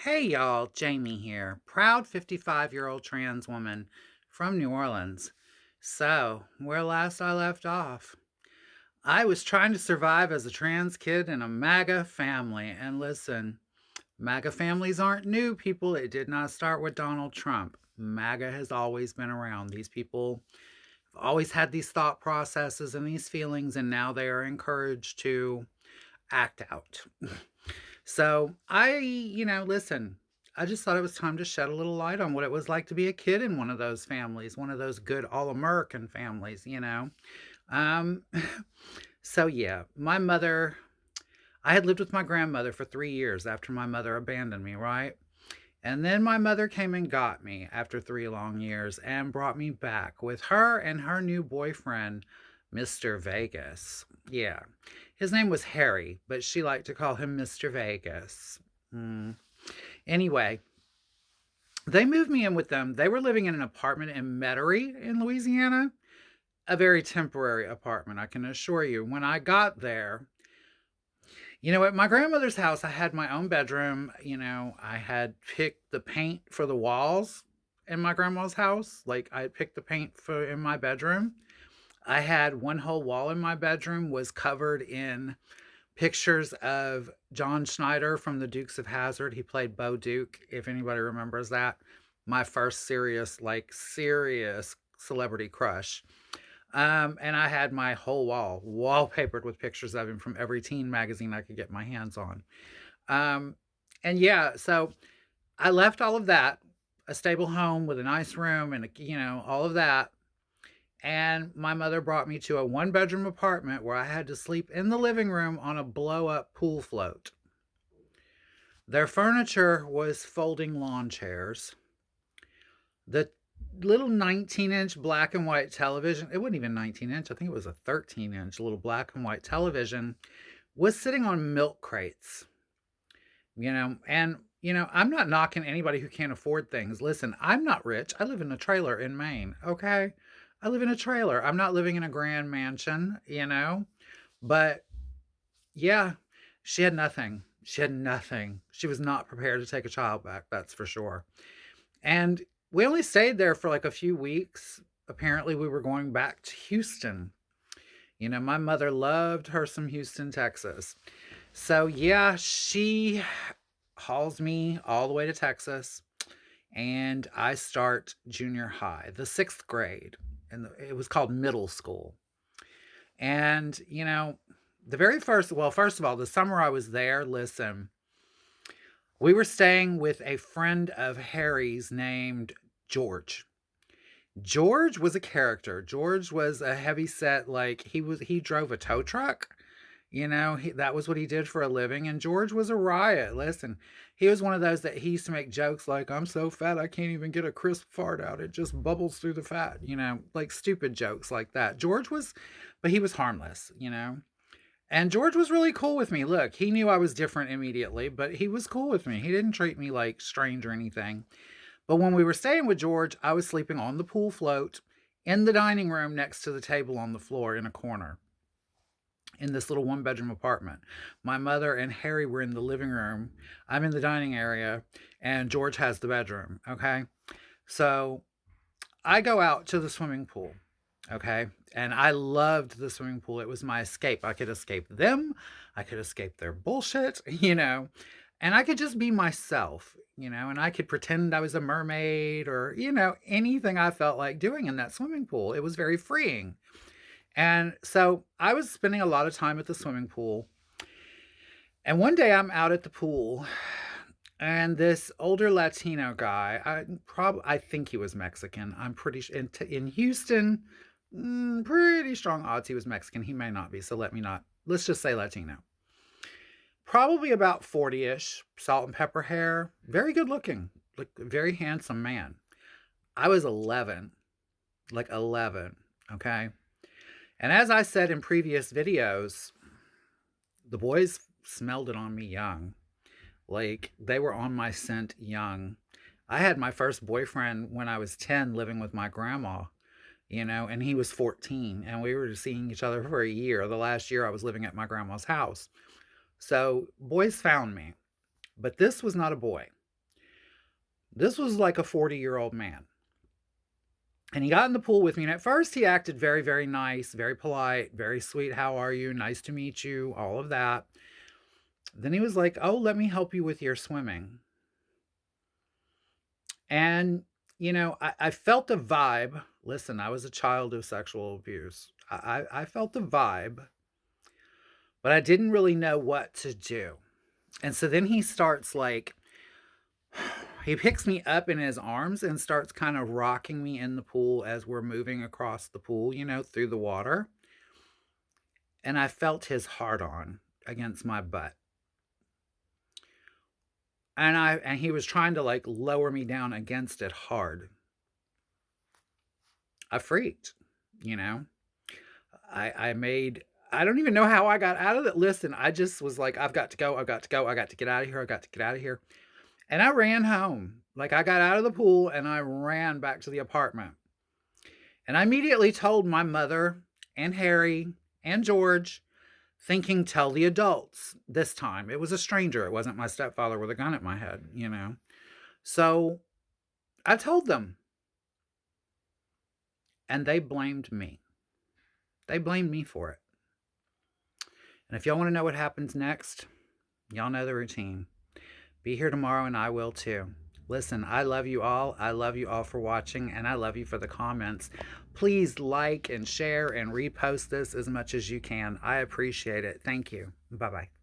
Hey y'all, Jamie here, proud 55-year-old trans woman from New Orleans. So, where last I left off, I was trying to survive as a trans kid in a MAGA family. And listen, MAGA families aren't new, people. It did not start with Donald Trump. MAGA has always been around. These people have always had these thought processes and these feelings, and now they are encouraged to act out. So listen, I just thought it was time to shed a little light on what it was like to be a kid in one of those families, one of those good all American families. Um, so yeah, my mother, I had lived with my grandmother for 3 years after my mother abandoned me, right? And then my mother came and got me after 3 long years and brought me back with her and her new boyfriend, Mr. Vegas. Yeah. His name was Harry, but she liked to call him Mr. Vegas. Mm. Anyway, they moved me in with them. They were living in an apartment in Metairie in Louisiana, a very temporary apartment, I can assure you. When I got there, at my grandmother's house, I had my own bedroom. I had picked the paint for the walls in my grandma's house. Like, I had picked the paint for in my bedroom. I had one whole wall in my bedroom was covered in pictures of John Schneider from the Dukes of Hazzard. He played Bo Duke, if anybody remembers that. My first serious celebrity crush. And I had my whole wall wallpapered with pictures of him from every teen magazine I could get my hands on. Um, and yeah, so I left all of that, a stable home with a nice room and, all of that. And my mother brought me to a one bedroom apartment where I had to sleep in the living room on a blow up pool float. Their furniture was folding lawn chairs. The little 19-inch black and white television, it wasn't even 19-inch, I think it was a 13-inch little black and white television, was sitting on milk crates. I'm not knocking anybody who can't afford things. Listen, I'm not rich. I live in a trailer in Maine, okay? I live in a trailer. I'm not living in a grand mansion. But yeah, she had nothing. She had nothing. She was not prepared to take a child back, that's for sure. And we only stayed there for like a few weeks. Apparently, we were going back to Houston. My mother loved her some Houston, Texas. So, yeah, she hauls me all the way to Texas, and I start junior high, the sixth grade, and it was called middle school. And, first of all, the summer I was there, listen, we were staying with a friend of Harry's named George. George was a character. George was a heavy set, like he drove a tow truck. That was what he did for a living. And George was a riot. Listen, he was one of those that he used to make jokes like, I'm so fat I can't even get a crisp fart out. It just bubbles through the fat, like stupid jokes like that. But he was harmless. And George was really cool with me. Look, he knew I was different immediately, but he was cool with me. He didn't treat me like strange or anything. But when we were staying with George, I was sleeping on the pool float in the dining room next to the table on the floor in a corner in this little one bedroom apartment. My mother and Harry were in the living room. I'm in the dining area, and George has the bedroom. Okay. So I go out to the swimming pool. Okay. And I loved the swimming pool. It was my escape. I could escape them, I could escape their bullshit, and I could just be myself, and I could pretend I was a mermaid or, anything I felt like doing in that swimming pool. It was very freeing. And so I was spending a lot of time at the swimming pool. And one day I'm out at the pool and this older Latino guy, I think he was Mexican. I'm pretty sure in Houston, pretty strong odds he was Mexican. He may not be, so let's just say Latino. Probably about 40-ish, salt and pepper hair, very good looking, like very handsome man. I was 11, like 11, okay? And as I said in previous videos, the boys smelled it on me young. Like, they were on my scent young. I had my first boyfriend when I was 10 living with my grandma, and he was 14. And we were seeing each other for a year. The last year I was living at my grandma's house. So boys found me. But this was not a boy. This was like a 40-year-old man. And he got in the pool with me. And at first, he acted very, very nice, very polite, very sweet. How are you? Nice to meet you. All of that. Then he was like, oh, let me help you with your swimming. And, I felt a vibe. Listen, I was a child of sexual abuse. I felt the vibe, but I didn't really know what to do. And so then he starts like, he picks me up in his arms and starts kind of rocking me in the pool as we're moving across the pool, through the water. And I felt his heart on against my butt. And he was trying to like lower me down against it hard. I freaked, you know. I don't even know how I got out of it. Listen, I just was like, I've got to go, I've got to go, I got to get out of here, I got to get out of here. And I ran home. Like I got out of the pool and I ran back to the apartment. And I immediately told my mother and Harry and George, thinking, tell the adults. This time it was a stranger. It wasn't my stepfather with a gun at my head. So I told them. And they blamed me. They blamed me for it. And if y'all want to know what happens next, y'all know the routine. Be here tomorrow and I will too. Listen, I love you all. I love you all for watching, and I love you for the comments. Please like and share and repost this as much as you can. I appreciate it. Thank you. Bye-bye.